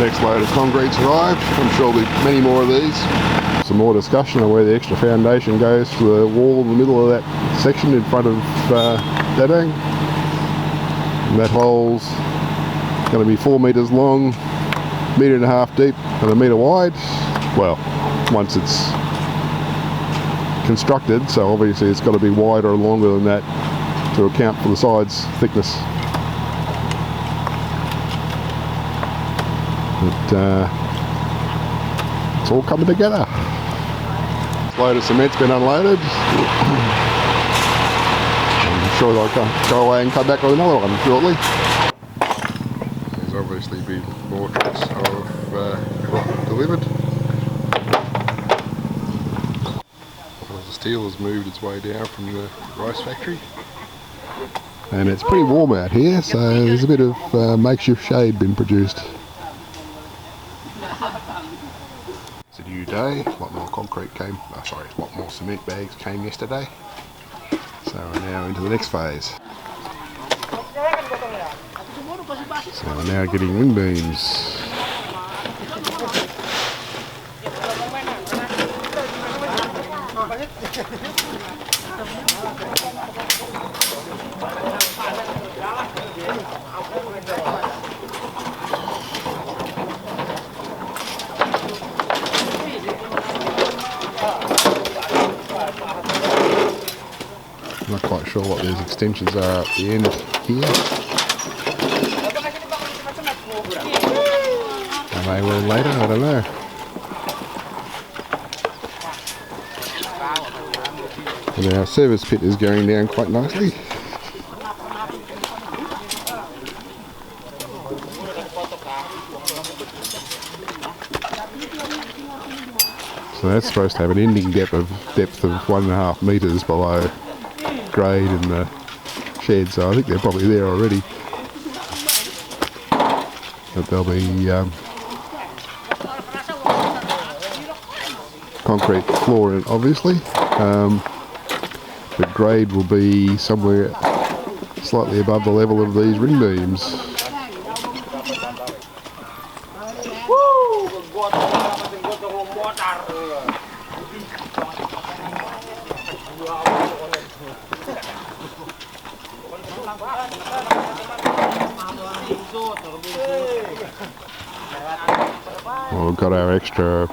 Next load of concrete's arrived. I'm sure there'll be many more of these. Some more discussion on where the extra foundation goes to the wall in the middle of that section in front of Dabang. And that hole's going to be 4 metres long, 1.5 metres deep and 1 metre wide. Well, once it's constructed, so obviously it's got to be wider or longer than that to account for the sides thickness. But it's all coming together. This load of cement's been unloaded. I'm sure they'll go away and come back with another one shortly. There's obviously been more trucks of delivered. The steel has moved its way down from the rice factory. And it's pretty warm out here, so there's a bit of makeshift shade been produced. It's a new day, a lot more concrete came, a lot more cement bags came yesterday. So we're now into the next phase. So we're now getting wing beams. Not quite sure what these extensions are at the end here. Are they well later? I don't know. And our service pit is going down quite nicely. So that's supposed to have an ending depth of 1.5 metres below grade in the shed, so I think they're probably there already. But there'll be concrete floor in it, obviously. The grade will be somewhere slightly above the level of these ring beams. Well, we've got our extra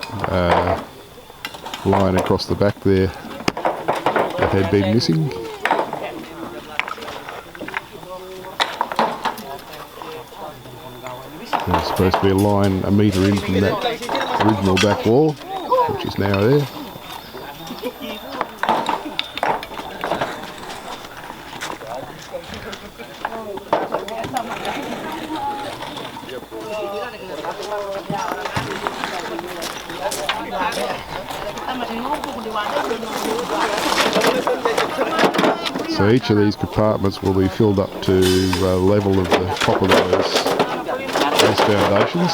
line across the back there that had been missing. There's supposed to be a line 1 metre in from that original back wall, which is now there. So each of these compartments will be filled up to the level of the top of those foundations,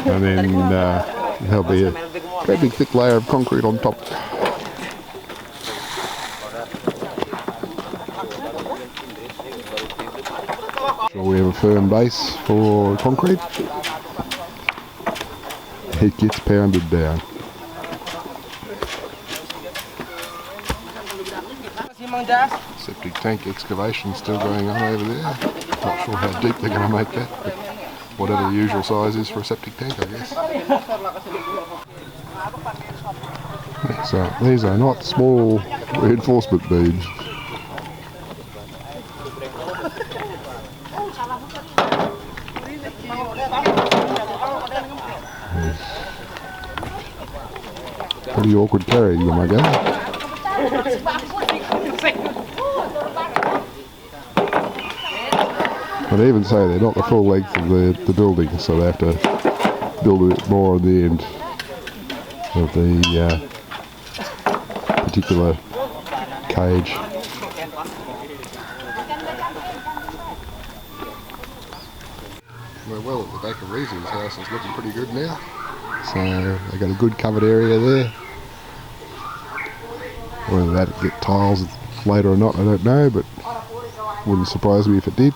and then there'll be a very big thick layer of concrete on top. So we have a firm base for concrete. It gets pounded down. Septic tank excavation still going on over there. Not sure how deep they're going to make that, but whatever the usual size is for a septic tank, I guess. So these are not small reinforcement beams. Pretty awkward carrying them, I guess. But even so, they're not the full length of the building, so they have to build a bit more on the end of the particular cage. We're well at the back of Reese's house, it's looking pretty good now. So they've got a good covered area there. Whether that'll get tiles later or not, I don't know, but wouldn't surprise me if it did,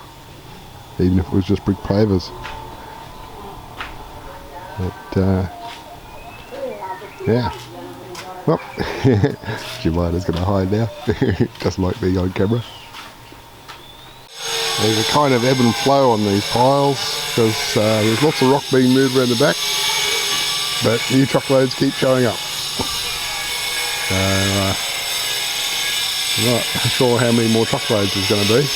even if it was just brick pavers. But yeah. Well, Jemima's going to hide now. Doesn't like being on camera. There's a kind of ebb and flow on these piles because there's lots of rock being moved around the back, but new truckloads keep showing up. So I'm not sure how many more truckloads there's going to be.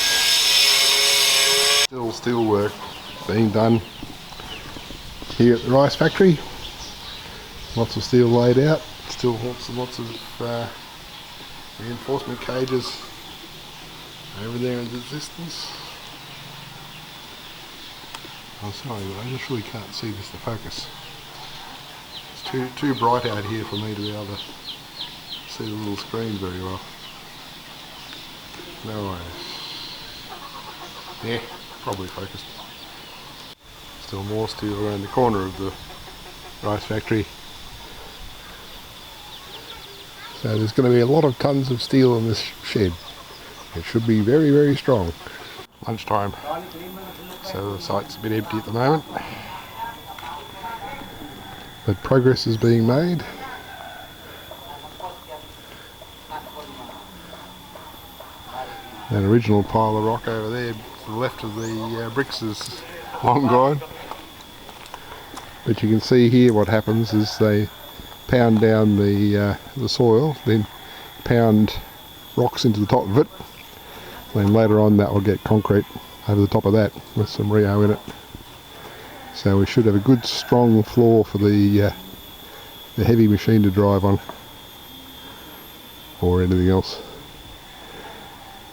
Still steel work being done here at the rice factory. Lots of steel laid out. Still lots of reinforcement cages over there in the distance. I'm sorry, but I just really can't see this to focus. It's too bright out here for me to be able to see the little screen very well. No worries. Yeah, probably focused. Still more steel around the corner of the rice factory. So there's going to be a lot of tons of steel in this shed. It should be very, very strong. Lunchtime, so the site's a bit empty at the moment. But progress is being made. That original pile of rock over there to the left of the bricks is long gone. But you can see here what happens is they pound down the soil, then pound rocks into the top of it. Then later on that will get concrete over the top of that with some Rio in it. So we should have a good strong floor for the heavy machine to drive on, or anything else.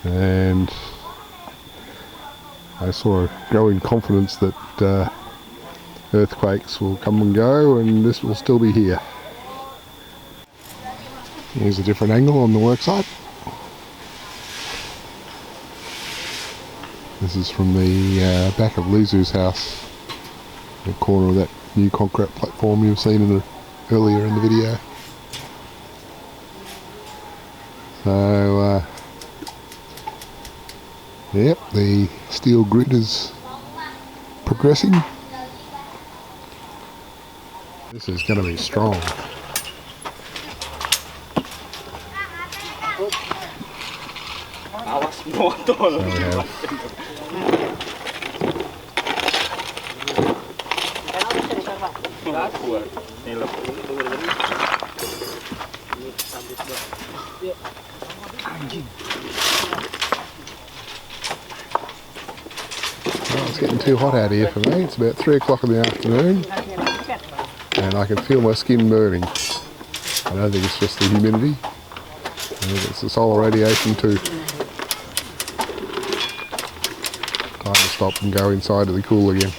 And I sort of go in confidence that earthquakes will come and go and this will still be here. Here's a different angle on the worksite. This is from the back of Lizu's house, the corner of that new concrete platform you've seen earlier in the video. So, yep, the steel grid is progressing. This is going to be strong. So we have well, it's getting too hot out here for me. It's about 3 o'clock in the afternoon and I can feel my skin burning. I don't think it's just the humidity. I think it's the solar radiation too. Time to stop and go inside to the cool again.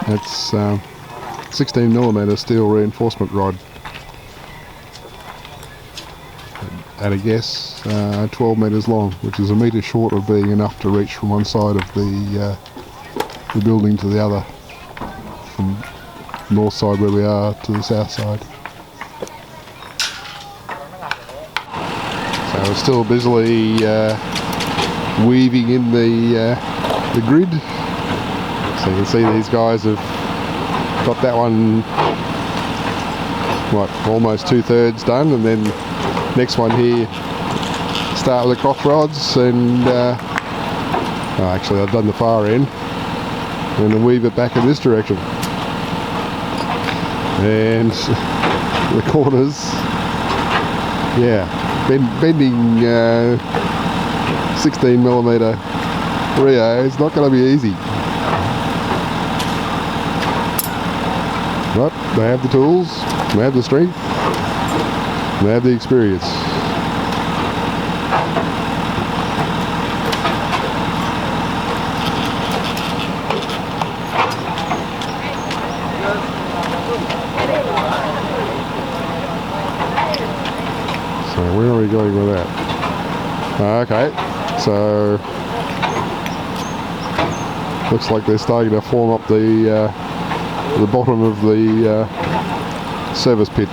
It's 16mm steel reinforcement rod. At a guess, 12 metres long, which is a metre short of being enough to reach from one side of the building to the other, from the north side where we are to the south side. So we're still busily weaving in the grid. So you can see these guys have got that one, what, almost 2/3 done, and then next one here, start with the cross rods, and oh, actually I've done the far end, and then weave it back in this direction, and the corners, yeah, bending 16mm Rio is not going to be easy. But they have the tools, they have the strength, they have the experience. So where are we going with that? Okay, so looks like they're starting to form up the bottom of the service pit.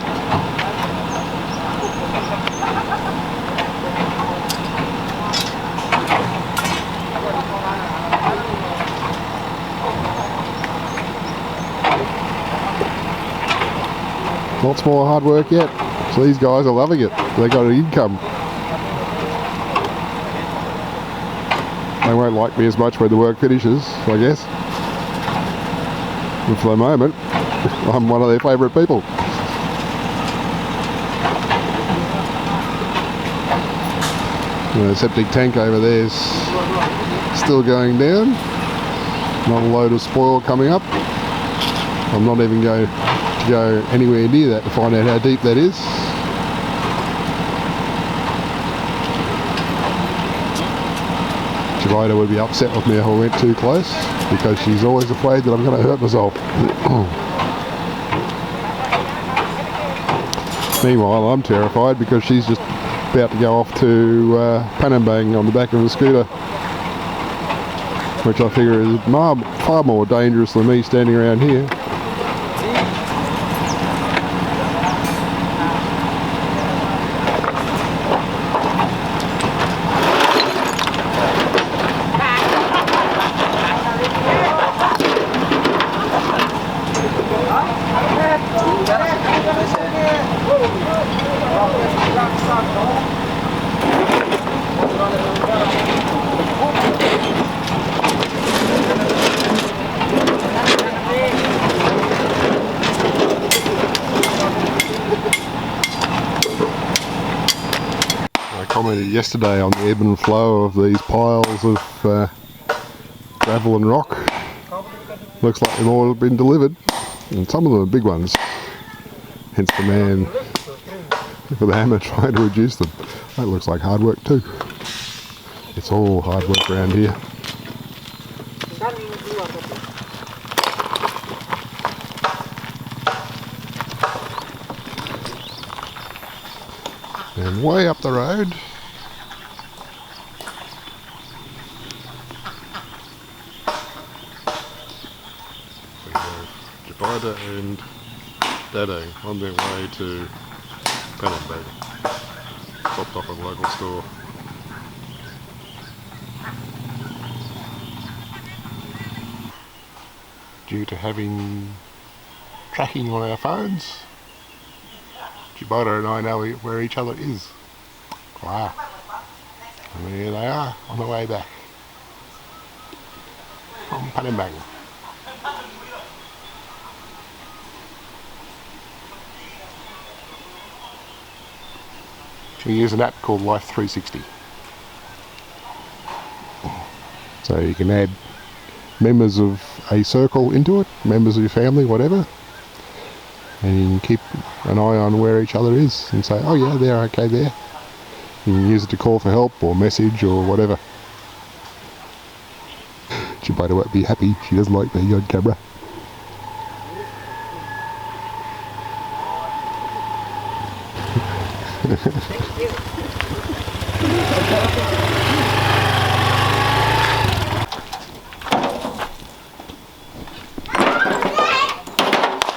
Lots more hard work yet. So these guys are loving it. They got an income. They won't like me as much when the work finishes, I guess. But for the moment, I'm one of their favourite people. The septic tank over there is still going down. Not a load of spoil coming up. I'm not even going to go anywhere near that to find out how deep that is. Jabida would be upset with me if I went too close, because she's always afraid that I'm going to hurt myself. Meanwhile, I'm terrified because she's just about to go off to Panambang on the back of a scooter, which I figure is far more dangerous than me standing around here. I commented yesterday on the ebb and flow of these piles of gravel and rock. Looks like they've all been delivered, and some of them are big ones. Hence the man with the hammer trying to reduce them. That looks like hard work too. It's all hard work around here. And way up the road, we have Jabida and Dadang on their way to Panambang, dropped off at a local store. Due to having tracking on our phones, Jabida and I know where each other is. Wow. And there they are on the way back from Panambang. We use an app called Life 360. So you can add members of a circle into it, members of your family, whatever, and you can keep an eye on where each other is and say, oh yeah, they're okay there. You can use it to call for help or message or whatever. Jabida won't be happy, she doesn't like being on camera.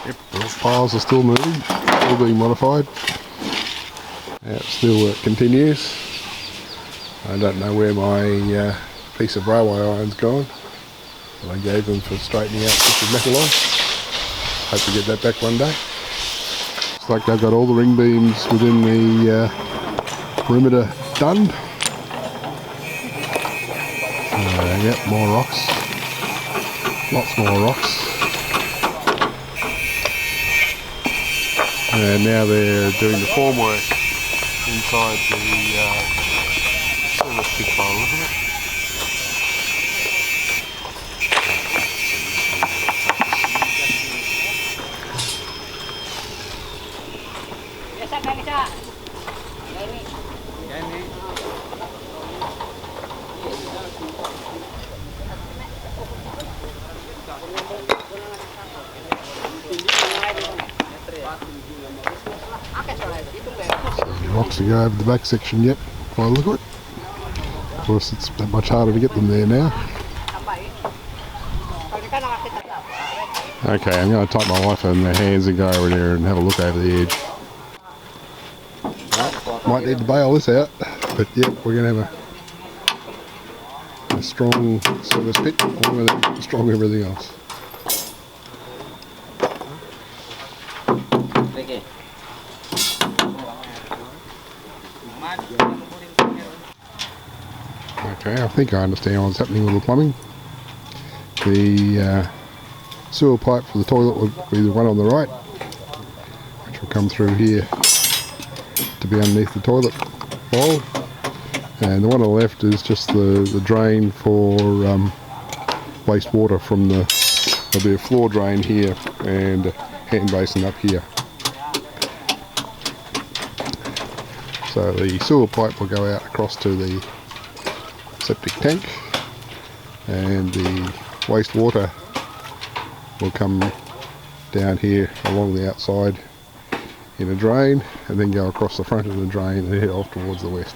Yep, those piles are still moving, still being modified. Still work continues. I don't know where my piece of railway iron's gone. I gave them for straightening out bits of metal on. Hope to get that back one day. Looks like they've got all the ring beams within the perimeter done. Yep, more rocks. Lots more rocks. And now they're doing the formwork inside the service pit by the look of it. Rocks to go over the back section yet, by the look of it. Of course, it's that much harder to get them there now. Okay, I'm going to take my wife in the hands and go over there and have a look over the edge. Might need to bail this out, but yeah, we're going to have a strong service pit, along with it, strong everything else. Okay, I think I understand what's happening with the plumbing. The sewer pipe for the toilet will be the one on the right, which will come through here to be underneath the toilet bowl, and the one on the left is just the drain for wastewater from there'll be a floor drain here and a hand basin up here. So the sewer pipe will go out across to the septic tank, and the wastewater will come down here along the outside in a drain and then go across the front of the drain and head off towards the west.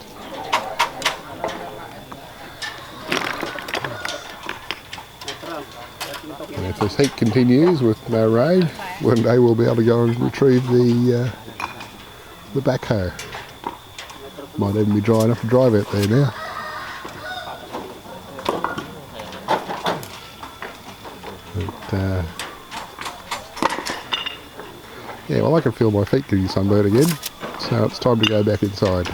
And if this heat continues with no rain, one day we'll be able to go and retrieve the backhoe. Might even be dry enough to drive out there now. But, yeah, well, I can feel my feet getting sunburned again, so it's time to go back inside.